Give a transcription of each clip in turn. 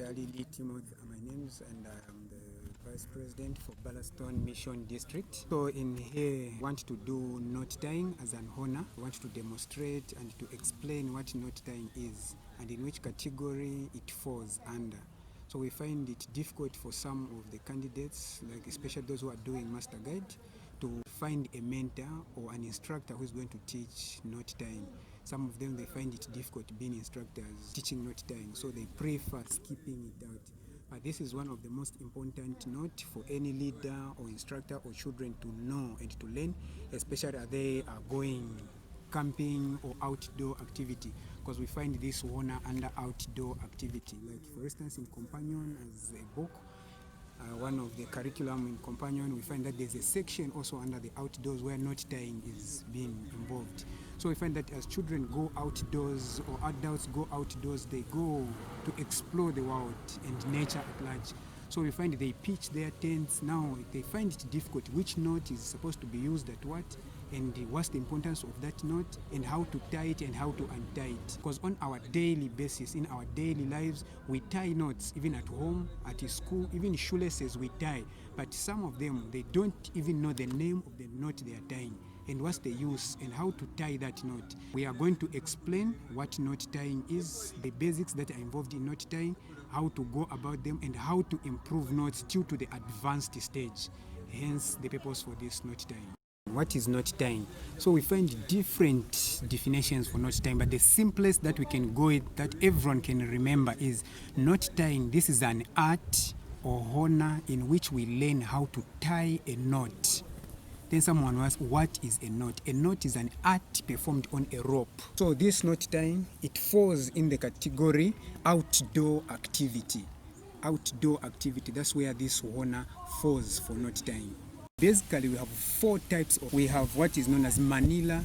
Munthali are my names, and I am the Vice President for Barlastone Mission District. So in here, we want to do knot tying as an honor. We want to demonstrate and to explain what knot tying is and in which category it falls under. So we find it difficult for some of the candidates, like especially those who are doing master guide, to find a mentor or an instructor who is going to teach knot tying. Some of them, they find it difficult being instructors teaching knot tying, so they prefer skipping it out. But this is one of the most important knot for any leader or instructor or children to know and to learn, especially as they are going camping or outdoor activity, because we find this honor under outdoor activity. Like for instance, in Companion as a book, one of the curriculum in Companion, we find that there's a section also under the outdoors where knot tying is being involved. So we find that as children go outdoors or adults go outdoors, they go to explore the world and nature at large. So we find they pitch their tents. Now they find it difficult which knot is supposed to be used at what, and what's the importance of that knot, and how to tie it and how to untie it. Because on our daily basis, in our daily lives, we tie knots, even at home, at school, even shoelaces we tie. But some of them, they don't even know the name of the knot they are tying and what's the use and how to tie that knot. We are going to explain what knot tying is, the basics that are involved in knot tying, how to go about them, and how to improve knots due to the advanced stage. Hence the purpose for this knot tying. What is knot tying? So we find different definitions for knot tying, but the simplest that we can go with, that everyone can remember, is knot tying. This is an art or honor in which we learn how to tie a knot. Then someone asks, what is a knot? A knot is an art performed on a rope. So this knot tying, it falls in the category outdoor activity. Outdoor activity, that's where this honor falls for knot tying. Basically, we have four types. We have what is known as Manila,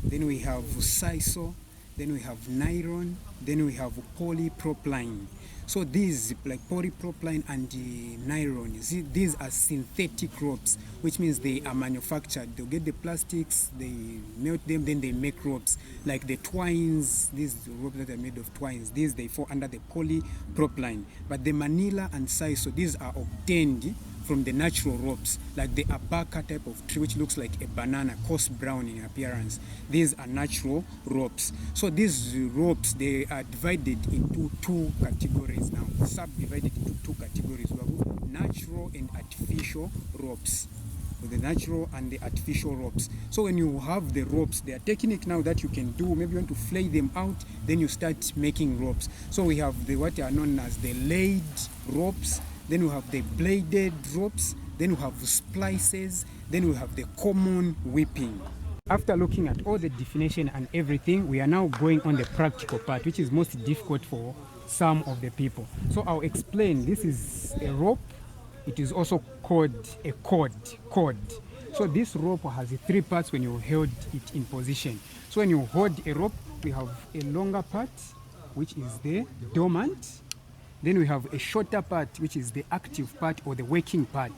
then we have sisal, then we have nylon, then we have polypropylene. So these, like polypropylene and nylon, these are synthetic ropes, which means they are manufactured. They'll get the plastics, they melt them, then they make ropes. Like the twines, these ropes that are made of twines, these they fall under the polypropylene. But the Manila and sisal, these are obtained from the natural ropes, like the abaca type of tree, which looks like a banana, coarse brown in appearance. These are natural ropes. So these ropes, they are divided into two categories now, subdivided into two categories. We have natural and artificial ropes. With the natural and the artificial ropes. So when you have the ropes, there are technique now that you can do. Maybe you want to flay them out, then you start making ropes. So we have the what are known as the laid ropes. Then we have the bladed ropes, then we have splices, then we have the common whipping. After looking at all the definition and everything, we are now going on the practical part, which is most difficult for some of the people. So I'll explain. This is a rope. It is also called a cord. So this rope has three parts when you hold it in position. So when you hold a rope, we have a longer part, which is the dormant. Then we have a shorter part, which is the active part or the working part.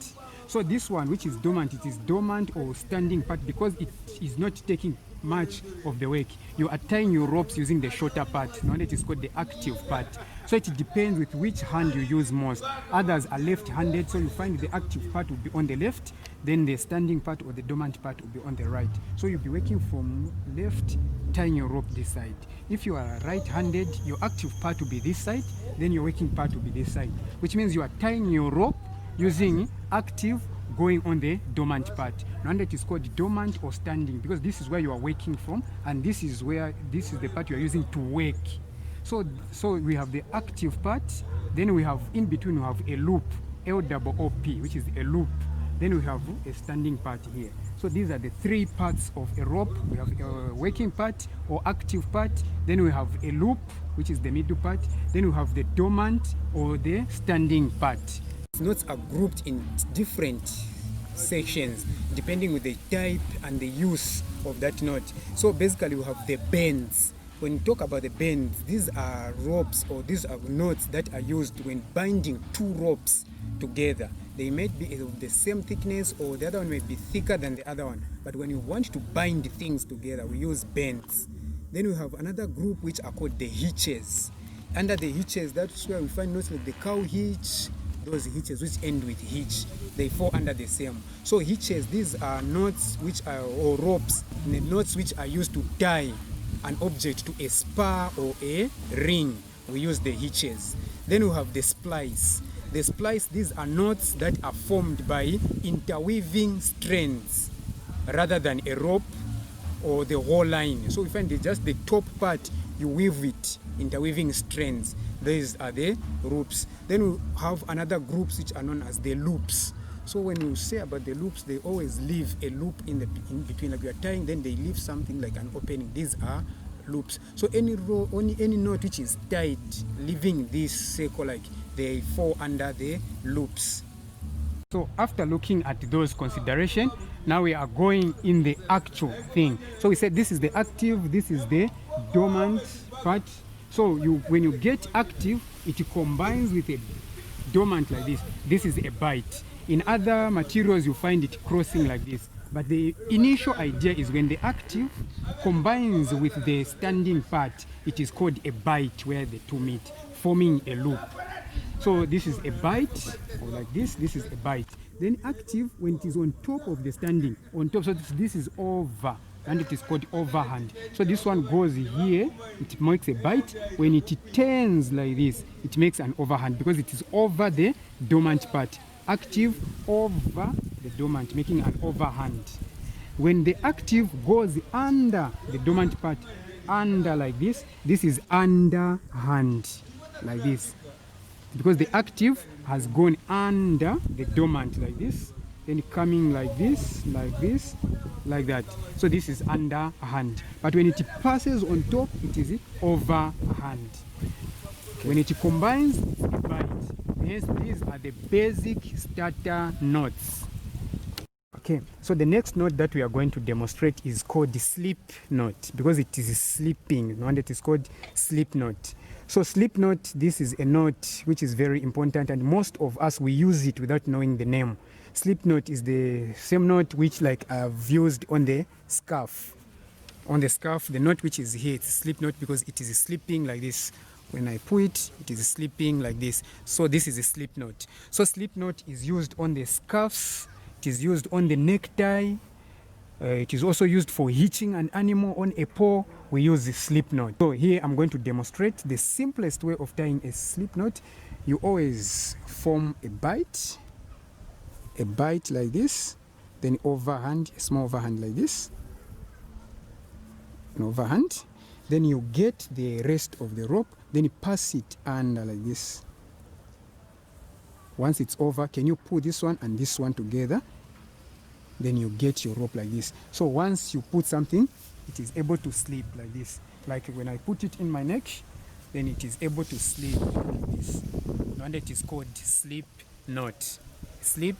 So this one, which is dormant, it is dormant or standing part because it is not taking much of the work. You are tying your ropes using the shorter part. Now it is called the active part. So it depends with which hand you use most. Others are left-handed, so you find the active part will be on the left, then the standing part or the dormant part will be on the right. So you'll be working from left, tying your rope this side. If you are right-handed, your active part will be this side, then your working part will be this side, which means you are tying your rope using active going on the dormant part. Now that is called dormant or standing because this is where you are working from, and this is the part you are using to work. So we have the active part, then we have in between we have a loop, L-O-O-P, which is a loop. Then we have a standing part here. So these are the three parts of a rope. We have a working part or active part, then we have a loop, which is the middle part, then we have the dormant or the standing part. Knots are grouped in different sections depending with the type and the use of that knot. So basically we have the bends. When you talk about the bends, these are ropes or these are knots that are used when binding two ropes together. They may be of the same thickness or the other one may be thicker than the other one. But when you want to bind things together, we use bends. Then we have another group which are called the hitches. under the hitches, that's where we find knots like the cow hitch, those hitches which end with hitch, they fall under the same. So hitches, these are knots which are, or ropes, the knots which are used to tie an object to a spur or a ring. We use the hitches. Then we have the splice. The splice, these are knots that are formed by interweaving strands rather than a rope or the whole line. So we find just the top part, you weave it, interweaving strands. These are the ropes. Then we have another groups which are known as the loops. So when you say about the loops, they always leave a loop in between, like you are tying, then they leave something like an opening. These are loops. So any knot which is tied, leaving this circle, like they fall under the loops. So after looking at those considerations, now we are going in the actual thing. So we said this is the active, this is the dormant part. So when you get active, it combines with a dormant like this. This is a bite. In other materials, you find it crossing like this. But the initial idea is when the active combines with the standing part, it is called a bite, where the two meet, forming a loop. So this is a bite, or like this is a bite. Then active, when it is on top of the standing, on top, so this is over, and it is called overhand. So this one goes here, it makes a bite. When it turns like this, it makes an overhand, because it is over the dormant part. Active over the dormant, making an overhand. When the active goes under the dormant part, under like this is underhand, like this, because the active has gone under the dormant like this, then coming like this, like that. So this is underhand. But when it passes on top, it is overhand. When it combines, it's a bite. Hence, these are the basic starter knots. Okay, so the next knot that we are going to demonstrate is called the slip knot, because it is slipping, and it is called slip knot. So slip knot, this is a knot which is very important, and most of us, we use it without knowing the name. Slip knot is the same knot which, like, I've used on the scarf. On the scarf, the knot which is here, it's slip knot because it is slipping like this. When I pull it, it is slipping like this. So this is a slip knot. So slip knot is used on the scarves, it is used on the necktie, it is also used for hitching an animal on a pole. We use the slip knot. So here I'm going to demonstrate the simplest way of tying a slip knot. You always form a bite like this, then overhand, a small overhand like this, an overhand. Then you get the rest of the rope, then you pass it under like this. Once it's over, can you pull this one and this one together? Then you get your rope like this. So once you put something, it is able to slip like this. Like when I put it in my neck, then it is able to slip like this. And it is called slip knot. Slip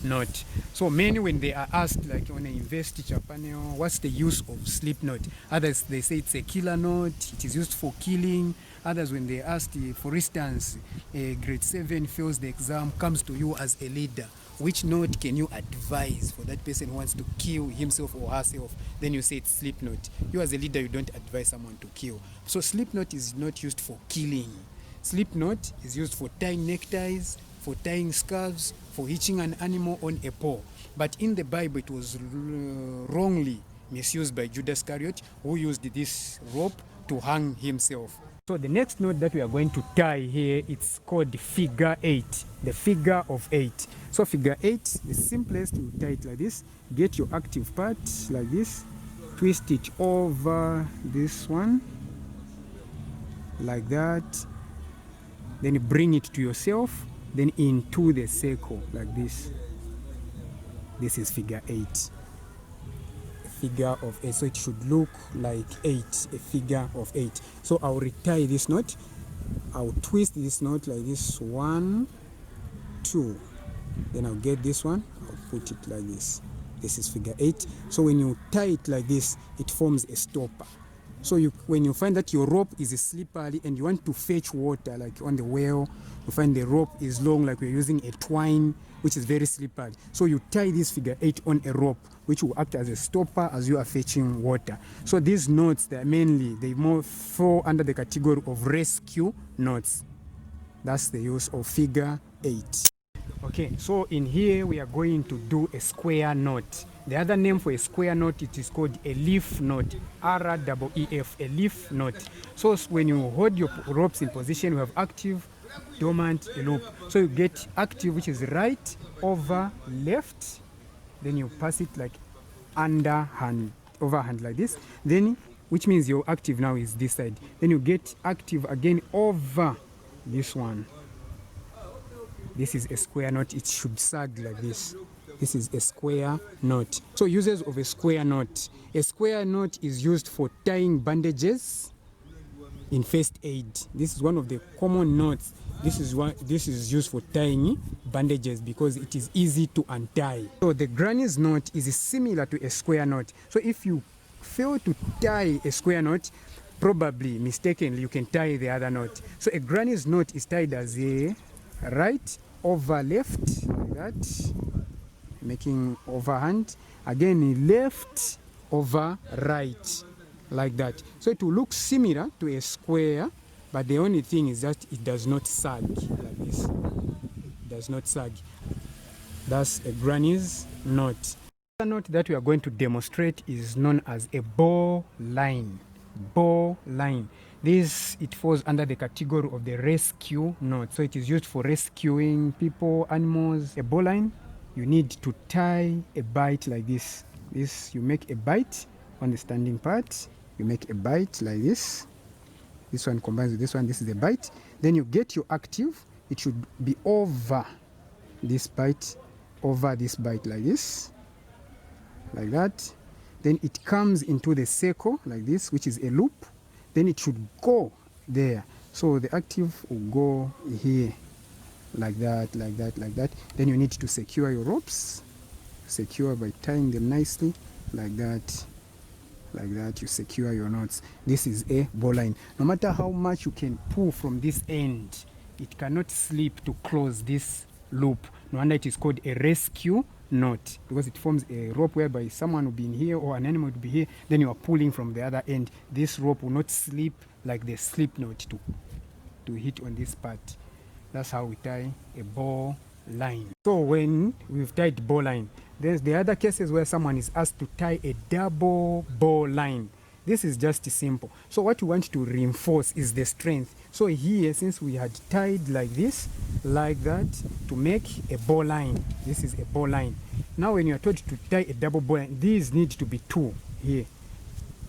knot. So many, when they are asked, like on an investiture panel, what's the use of slip knot? Others, they say it's a killer knot, it is used for killing. Others, when they asked, for instance, a grade 7 fails the exam, comes to you as a leader, which knot can you advise for that person who wants to kill himself or herself? Then you say it's slip knot. You as a leader, you don't advise someone to kill. So slip knot is not used for killing. Slip knot is used for tying neckties, for tying scarves, for hitching an animal on a pole. But in the Bible, it was wrongly misused by Judas Iscariot, who used this rope to hang himself. So the next knot that we are going to tie here, it's called the figure 8, the figure of 8. So figure 8, the simplest, you tie it like this, get your active part like this, twist it over this one, like that, then you bring it to yourself, then into the circle like this. This is figure 8, a figure of 8. So it should look like 8, a figure of 8. So I'll retie this knot, I'll twist this knot like this, 1, 2, then I'll get this one, I'll put it like this. This is figure 8. So when you tie it like this, it forms a stopper. So when you find that your rope is slippery and you want to fetch water, like on the well, you find the rope is long, like we're using a twine, which is very slippery. So you tie this figure 8 on a rope, which will act as a stopper as you are fetching water. So these knots, they more fall under the category of rescue knots. That's the use of figure 8. Okay, so in here we are going to do a square knot. The other name for a square knot, it is called a leaf knot, R-E-E-F, a leaf knot. So when you hold your ropes in position, you have active, dormant, a loop. So you get active, which is right over left, then you pass it like underhand, overhand like this, then which means your active now is this side. Then you get active again over this one. This is a square knot. It should sag like this. This is a square knot. So uses of a square knot. A square knot is used for tying bandages in first aid. This is one of the common knots. This is used for tying bandages because it is easy to untie. So the granny's knot is similar to a square knot. So if you fail to tie a square knot, probably mistakenly you can tie the other knot. So a granny's knot is tied as a right over left, like that, making overhand, again left over right, like that. So it will look similar to a square, but the only thing is that it does not sag like this. It does not sag. That's a granny's knot. The knot that we are going to demonstrate is known as a bow line. Bow line. This, it falls under the category of the rescue knot. So it is used for rescuing people, animals. A bow line, you need to tie a bight like this. You make a bight on the standing part. You make a bight like this. This one combines with this one. This is the bight. Then you get your active. It should be over this bight, like this, like that. Then it comes into the circle like this, which is a loop. Then it should go there. So the active will go here, like that, like that, like that. Then you need to secure your ropes. Secure by tying them nicely, like that, like that. You secure your knots. This is a bow line. No matter how much you can pull from this end, it cannot slip to close this loop. No wonder it is called a rescue knot, because it forms a rope whereby someone will be in here or an animal will be here, then you are pulling from the other end. This rope will not slip like the slip knot to hit on this part. That's how we tie a bow line. So when we've tied bow line, there's the other cases where someone is asked to tie a double bow line. This is just simple. So what we want to reinforce is the strength. So here, since we had tied like this, like that, to make a bow line, this is a bow line. Now when you are told to tie a double bow line, these need to be 2 here,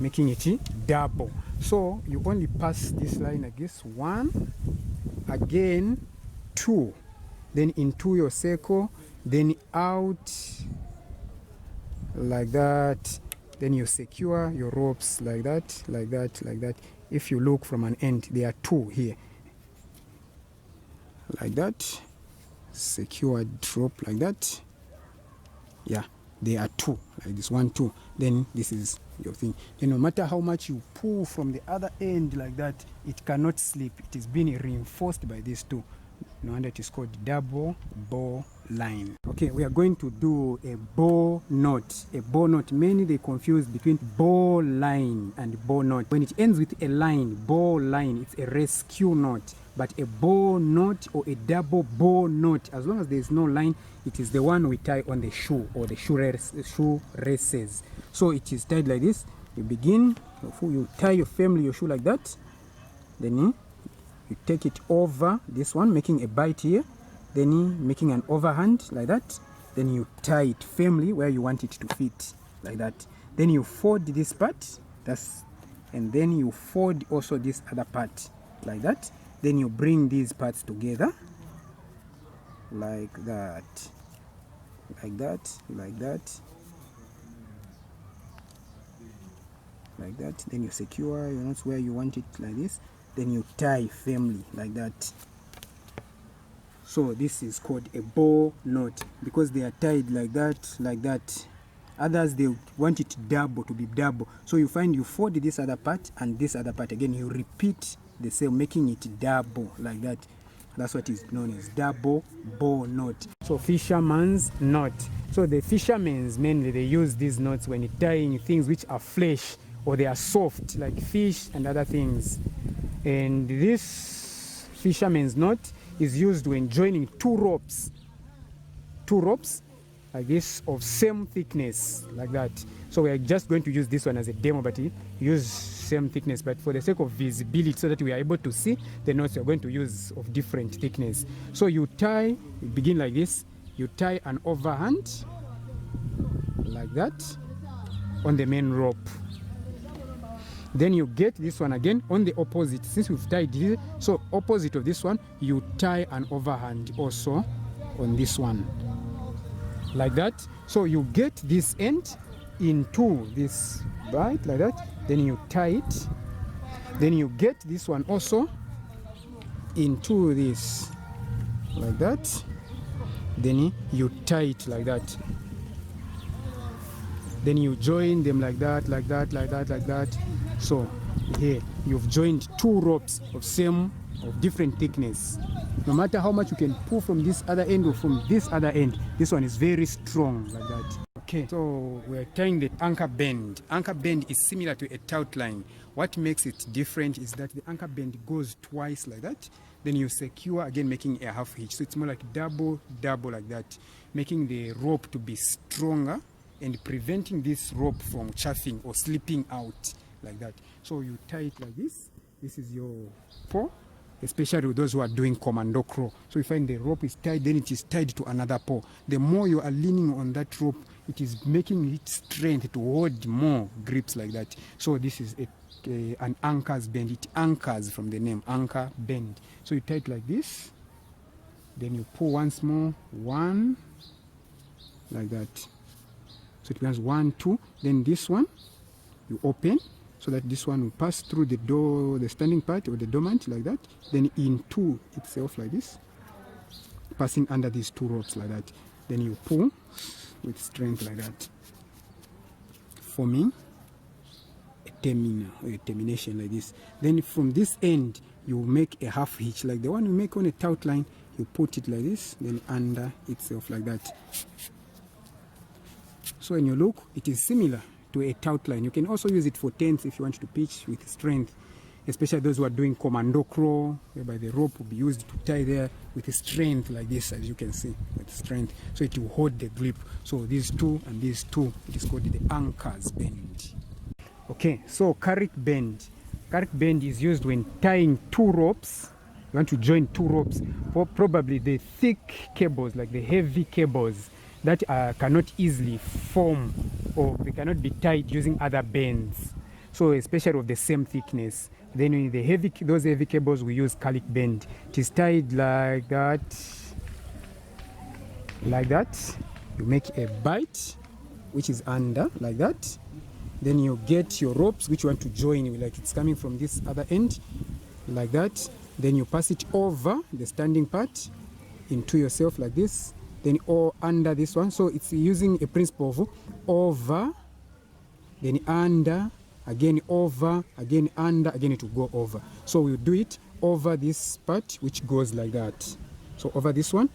making it double. So you only pass this line like this, 1, again 2, then into your circle, then out like that. Then you secure your ropes like that, like that, like that. If you look from an end, there are 2 here, like that. Secured rope like that. Yeah, there are 2, like this, 1, 2. Then this is your thing. Then no matter how much you pull from the other end like that, it cannot slip. It is being reinforced by these 2. No wonder it is called double bow line. Okay, we are going to do a bow knot. A bow knot, many they confuse between bow line and bow knot. When it ends with a line, bow line, it's a rescue knot. But a bow knot or a double bow knot, as long as there is no line, it is the one we tie on the shoe or the shoe races. So it is tied like this. You begin, you tie firmly your shoe like that. Then you take it over this one, making a bight here, then making an overhand like that. Then you tie it firmly where you want it to fit, like that. Then you fold this part, and then you fold also this other part, like that. Then you bring these parts together, like that, like that, like that, like that. Then you secure your knots where you want it, like this. Then you tie firmly like that. So this is called a bow knot because they are tied like that, like that, Others, they want it double, to be double. So you find you fold this other part and this other part again. You repeat the same, making it double like that. That's what is known as double bow knot. So fisherman's knot. So the fishermen mainly, they use these knots when tying things which are flesh or they are soft, like fish and other things. And this fisherman's knot is used when joining two ropes like this of same thickness like that. So we are just going to use this one as a demo, but use same thickness, but for the sake of visibility, so that we are able to see the knots we are going to use of different thickness. So you tie, you begin like this, you tie an overhand like that on the main rope. Then you get this one again on the opposite. Since we've tied this, so opposite of this one, you tie an overhand also on this one like that. So you get this end into this bight like that, then you tie it, then you get this one also into this like that, then you tie it like that, then you join them like that, like that, like that, like that. So here you've joined two ropes of different thickness. No matter how much you can pull from this other end or from this other end, this one is very strong like that. Okay, so we're tying the anchor bend. Anchor bend is similar to a taut line. What makes it different is that the anchor bend goes twice like that, then you secure again, making a half hitch. So it's more like double like that, making the rope to be stronger and preventing this rope from chafing or slipping out like that. So you tie it like this. This is your paw, especially those who are doing commando crawl. So you find the rope is tied, then it is tied to another paw. The more you are leaning on that rope, it is making it strength to hold more grips like that. So this is an anchor's bend. It anchors from the name, anchor bend. So you tie it like this, then you pull once more, one like that. So it becomes 1, 2. Then this one you open, so that this one will pass through the door, the standing part or the dormant like that, then into itself like this, passing under these two ropes like that. Then you pull with strength like that, forming a terminal or a termination like this. Then from this end you make a half hitch like the one you make on a taut line. You put it like this, then under itself like that. So when you look, it is similar to a taut line. You can also use it for tents if you want to pitch with strength, especially those who are doing commando crawl, whereby the rope will be used to tie there with strength like this, as you can see, with strength, so it will hold the grip. So these two and these two, it is called the anchor's bend. Okay, so carrick bend. Carrick bend is used when tying two ropes. You want to join two ropes, for probably the thick cables, like the heavy cables that cannot easily form, or they cannot be tied using other bends. So especially of the same thickness. Then in the those heavy cables, we use carrick bend. It is tied like that, like that. You make a bight, which is under like that. Then you get your ropes, which you want to join, like it's coming from this other end, like that. Then you pass it over the standing part into yourself like this. Then or under this one. So it's using a principle of over, then under, again over, again under, again it will go over. So we'll do it over this part, which goes like that. So over this one,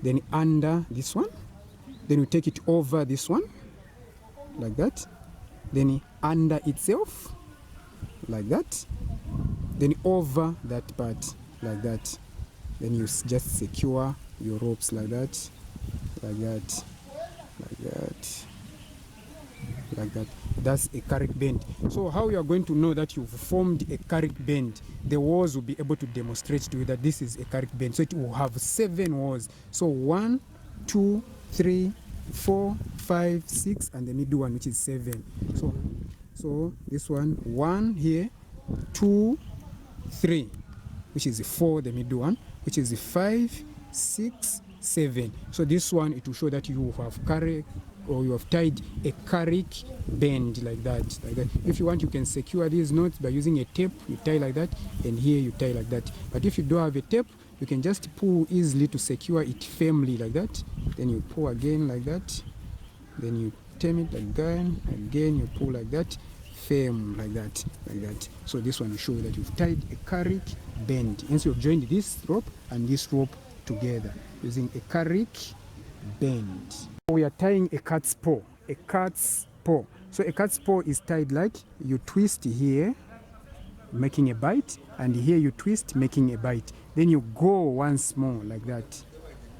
then under this one, then we take it over this one like that, then under itself like that, then over that part like that. Then you just secure your ropes like that, like that, like that, like that. That's a carrick bend. So how you are going to know that you've formed a carrick bend? The walls will be able to demonstrate to you that this is a carrick bend. So it will have 7 walls. So 1, 2, 3, 4, 5, 6, and the middle one, which is 7. So this one here, 2, 3, which is 4, the middle one, which is 5, 6, 7. So this one, it will show that you have carrick, or you have tied a carrick bend like that, like that. If you want, you can secure these knots by using a tape. You tie like that, and here you tie like that. But if you don't have a tape, you can just pull easily to secure it firmly like that. Then you pull again like that. Then you turn it again, you pull like that, firm like that. So this one will show you that you've tied a carrick bend. Hence you've joined this rope and this rope together using a carrick bend. We are tying a cat's paw. So a cat's paw is tied like you twist here, making a bite, and here you twist, making a bite. Then you go once more like that.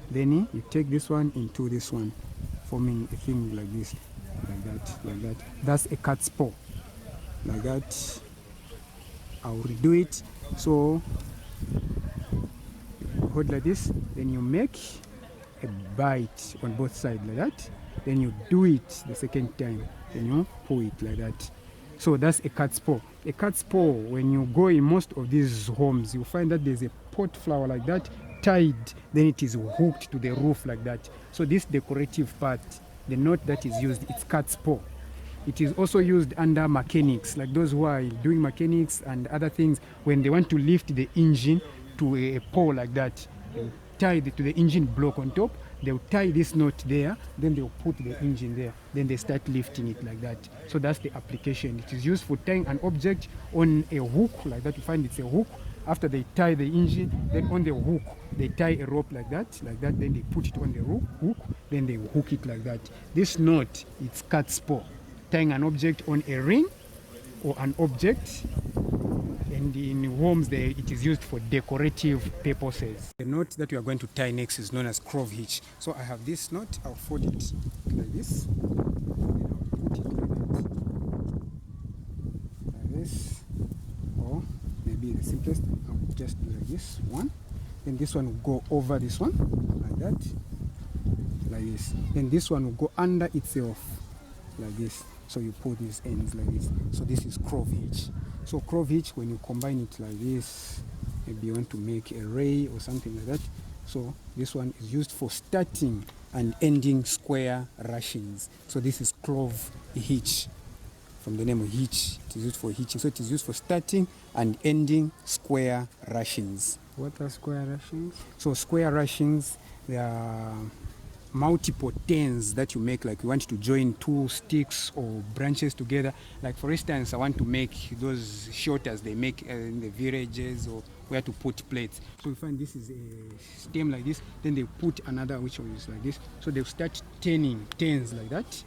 Then you take this one into this one, forming a thing like this, like that. That's a cat's paw, like that. I'll redo it. So you hold like this, then you make a bite on both sides like that. Then you do it the second time, then you pull it like that. So that's a cat's paw. A cat's paw, when you go in most of these homes, you find that there's a pot flower like that, tied, then it is hooked to the roof like that. So this decorative part, the knot that is used, it's cat's paw. It is also used under mechanics, like those who are doing mechanics and other things, when they want to lift the engine to a pole like that, they tie it to the engine block on top, they'll tie this knot there, then they'll put the engine there, then they start lifting it like that. So that's the application. It is used for tying an object on a hook like that. You find it's a hook. After they tie the engine, then on the hook they tie a rope like that, then they put it on the hook, then they hook it like that. This knot, it's cat's paw, tying an object on a ring or an object. And in homes, it is used for decorative purposes. The knot that we are going to tie next is known as crove hitch. So I have this knot, I'll fold it like this. Then I'll put it like this. Or maybe the simplest, I'll just do like this one. Then this one will go over this one, like that. Like this. Then this one will go under itself, like this. So you pull these ends like this. So this is crove hitch. So crove hitch, when you combine it like this, maybe you want to make a ray or something like that. So this one is used for starting and ending square rushings. So this is crove hitch. From the name of hitch, it is used for hitching. So it is used for starting and ending square rushings. What are square rushings? So square rushings, they are multiple turns that you make, like you want to join two sticks or branches together. Like for instance, I want to make those shelters they make in the villages, or where to put plates. So you find this is a stem like this, then they put another which is like this. So they'll start turning turns like that.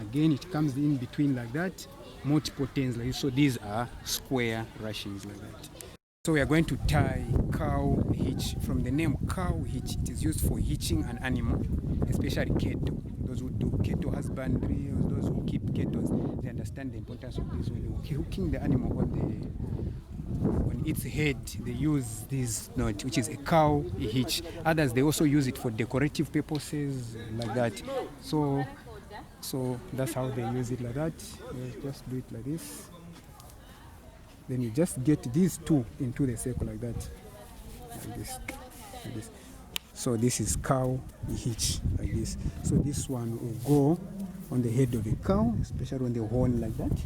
Again, it comes in between like that, multiple turns like this. So these are square rushings like that. So we are going to tie cow hitch. From the name cow hitch, it is used for hitching an animal, especially cattle. Those who do cattle husbandry, or those who keep cattle, they understand the importance of this. When you're hooking the animal on its head, they use this knot, which is a cow hitch. Others, they also use it for decorative purposes like that. So that's how they use it like that. Let's just do it like this. Then you just get these two into the circle like that, like this. So this is cow hitch like this. So this one will go on the head of a cow, especially on the horn like that.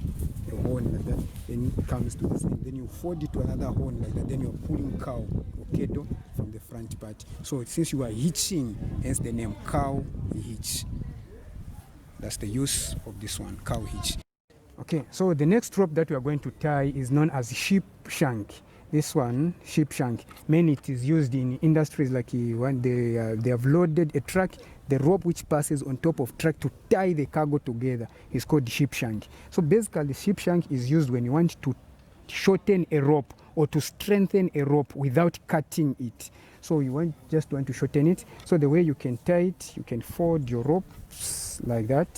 Then it comes to this end. Then you fold it to another horn like that. Then you're pulling cow or cattle from the front part. So since you are hitching, hence the name cow hitch. That's the use of this one, cow hitch. Okay, so the next rope that we are going to tie is known as sheep shank. This one, sheep shank, mainly it is used in industries like when they have loaded a truck, the rope which passes on top of truck to tie the cargo together is called sheep shank. So basically, sheep shank is used when you want to shorten a rope or to strengthen a rope without cutting it. So you just want to shorten it. So the way you can tie it, you can fold your ropes like that.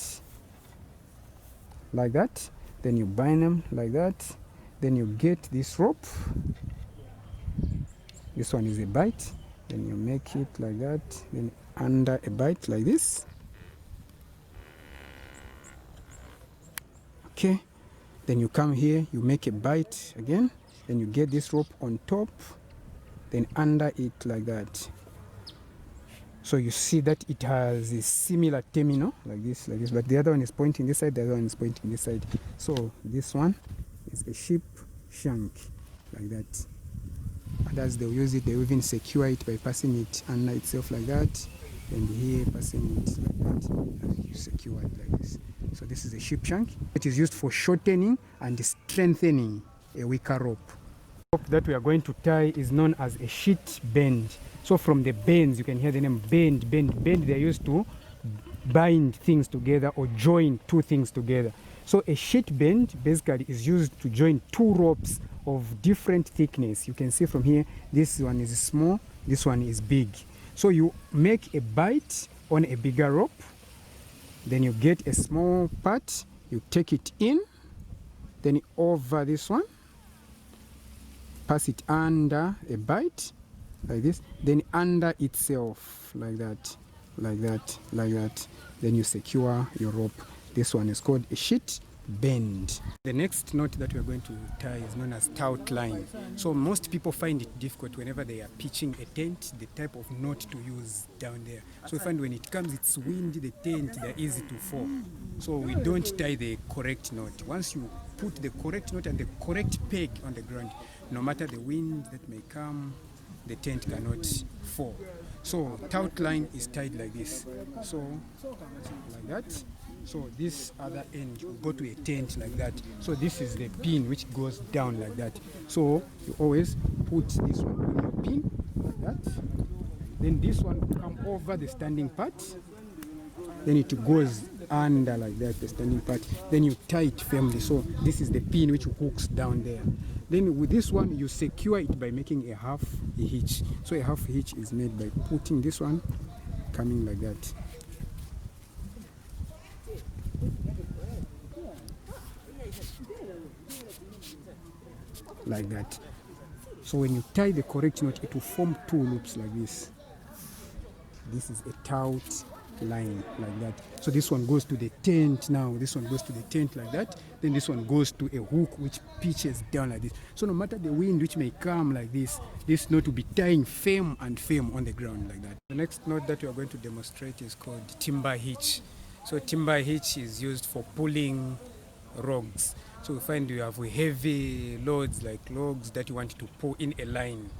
Then you bind them like that. Then you get this rope. This one is a bite. Then you make it like that. Then under a bite like this. Okay. Then you come here, you make a bite again. Then you get this rope on top. Then under it like that. So you see that it has a similar terminal like this, but the other one is pointing this side, the other one is pointing this side. So this one is a sheep shank like that. Others, they'll use it, they'll even secure it by passing it under itself like that. and here passing it like that, and you secure it like this. So this is a sheep shank. It is used for shortening and strengthening a weaker rope. The rope that we are going to tie is known as a sheet bend. So from the bends, you can hear the name bend, bend, bend. They are used to bind things together or join two things together. So a sheet bend basically is used to join two ropes of different thickness. You can see from here, this one is small, this one is big. So you make a bite on a bigger rope, then you get a small part, you take it in, then over this one, pass it under a bite like this, then under itself like that, like that, like that. Then you secure your rope. This one is called a sheet bend. The next knot that we are going to tie is known as taut line. So most people find it difficult whenever they are pitching a tent, the type of knot to use down there. So you find when it comes, it's windy, the tent, they're easy to fall. So we don't tie the correct knot. Once you put the correct knot and the correct peg on the ground, no matter the wind that may come, the tent cannot fall. So taut line is tied like this. So like that. So this other end you go to a tent like that. So this is the pin which goes down like that. So you always put this one on your pin like that. Then this one will come over the standing part. Then it goes under like that, the standing part. Then you tie it firmly. So this is the pin which hooks down there. Then with this one, you secure it by making a half hitch. So a half hitch is made by putting this one coming like that. Like that. So when you tie the correct knot, it will form two loops like this. This is a taut line like that. So this one goes to the tent now. This one goes to the tent like that. Then this one goes to a hook which pitches down like this. So no matter the wind which may come like this knot will be tying firm and firm on the ground like that. The next knot that we are going to demonstrate is called timber hitch. So timber hitch is used for pulling logs. So we find you have heavy loads like logs that you want to pull in a line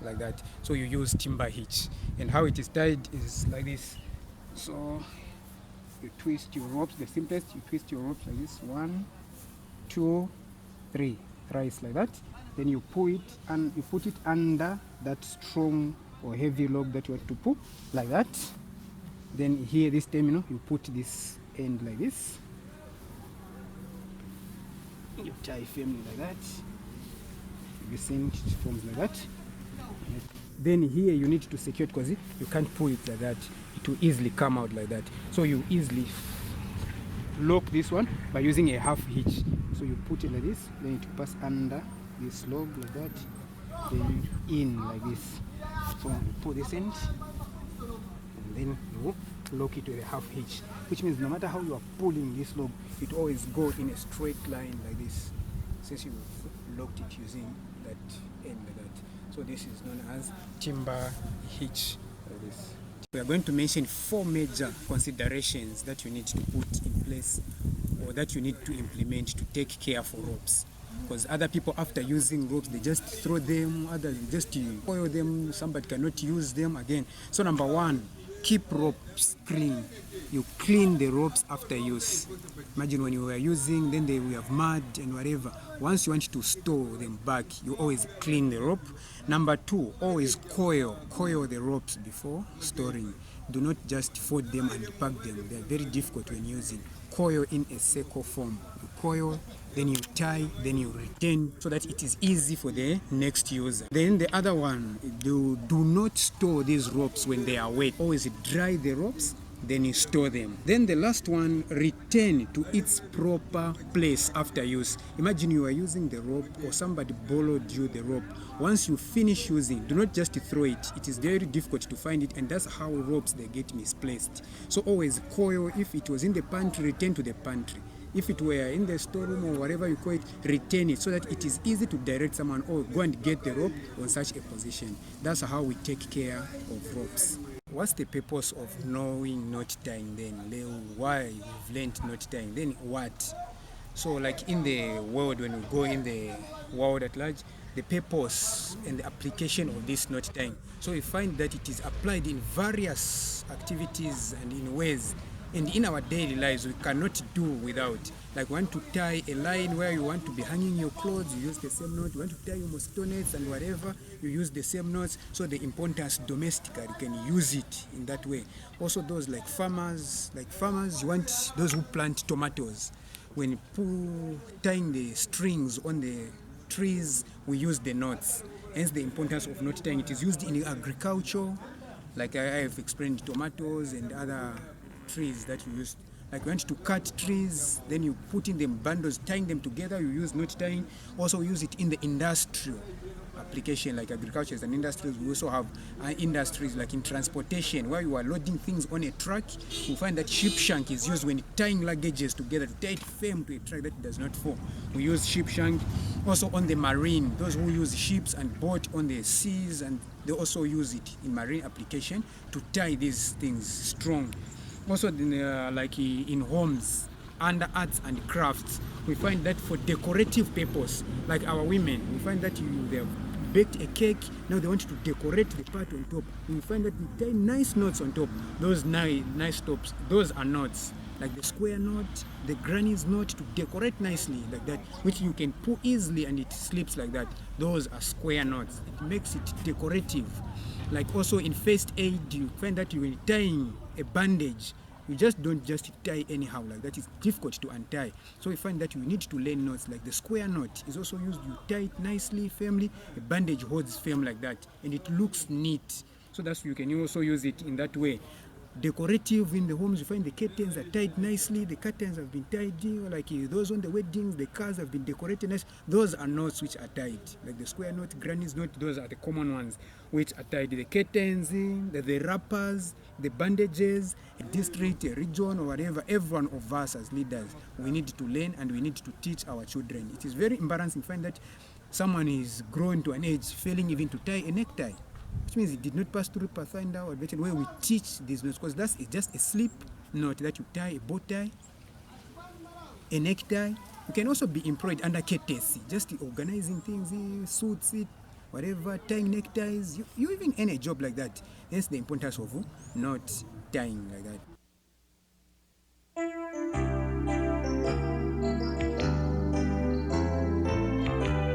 like that. So you use timber hitch. And how it is tied is like this. So you twist your ropes, the simplest, you twist your ropes like this. 1, 2, 3, thrice like that. Then you pull it and you put it under that strong or heavy log that you want to pull like that. Then here, this terminal, you put this end like this. You tie firmly like that. You see it forms like that. Then here you need to secure it because you can't pull it like that. It will easily come out like that. So you easily lock this one by using a half hitch. So you put it like this, then it pass under this log like that, then in like this. So you pull this end, and then you lock it with a half hitch, which means no matter how you are pulling this log, it always goes in a straight line like this, since you locked it using that end like that. So this is known as timber hitch like this. We are going to mention 4 major considerations that you need to put in place or that you need to implement to take care for ropes. Because other people, after using ropes, they just throw them, others just coil them, somebody cannot use them again. So number 1, keep ropes clean. You clean the ropes after use. Imagine when you were using, then we have mud and whatever. Once you want to store them back, you always clean the rope. Number 2, always coil the ropes before storing. Do not just fold them and pack them. They are very difficult when using. Coil in a circle form. You coil, then you tie, then you retain, so that it is easy for the next user. Then the other one, do not store these ropes when they are wet. Always dry the ropes, then you store them. Then the last one, return to its proper place after use. Imagine you are using the rope or somebody borrowed you the rope. Once you finish using, do not just throw it. It is very difficult to find it, and that's how ropes, they get misplaced. So always coil. If it was in the pantry, return to the pantry. If it were in the storeroom or whatever you call it, retain it so that it is easy to direct someone or go and get the rope on such a position. That's how we take care of ropes. What's the purpose of knowing knot tying then? Why you've learned knot tying? Then what? So like in the world, when we go in the world at large, the purpose and the application of this knot tying. So we find that it is applied in various activities and in ways, and in our daily lives we cannot do without. Like, want to tie a line where you want to be hanging your clothes, you use the same knot. You want to tie your mosquito nets and whatever, you use the same knots. So the importance domestically, you can use it in that way. Also those like farmers, you want those who plant tomatoes, when tying the strings on the trees, we use the knots. Hence the importance of knot tying. It is used in agriculture, like I have explained, tomatoes and other trees that you use. Like, you want to cut trees, then you put in them bundles, tying them together, you use knot tying. Also use it in the industrial application, like agriculture is an industry. We also have industries like in transportation, where you are loading things on a truck. You find that ship shank is used when tying luggages together to tie it firm to a truck that does not fall. We use ship shank. Also on the marine, those who use ships and boat on the seas, and they also use it in marine application to tie these things strong. Also in homes, under arts and crafts, we find that for decorative purpose, like our women, we find that they have baked a cake, now they want to decorate the part on top. We find that we tie nice knots on top. Those nice tops, those are knots, like the square knot, the granny's knot, to decorate nicely like that, which you can pull easily and it slips like that. Those are square knots. It makes it decorative. Like also in first aid, you find that you are tying a bandage, you just don't just tie anyhow like that. It's difficult to untie. So we find that you need to learn knots. Like the square knot is also used. You tie it nicely, firmly. A bandage holds firm like that, and it looks neat. So that's, you can also use it in that way. Decorative in the homes, you find the curtains are tied nicely. The curtains have been tied, like those on the weddings, the cars have been decorated nice. Those are knots which are tied, like the square knot, granny's knot. Those are the common ones which are tied. The curtains, the wrappers, the bandages, a district, a region, or whatever. Every one of us as leaders, we need to learn and we need to teach our children. It is very embarrassing to find that someone is grown to an age failing even to tie a necktie, which means it did not pass through Pathfinder or Adventure, where we teach these knots, because that's just a slip knot that you tie, a bow tie, a necktie. You can also be employed under courtesy, just organizing things, suits, whatever, tying neckties. You even earn a job like that. Hence the importance of knot tying like that.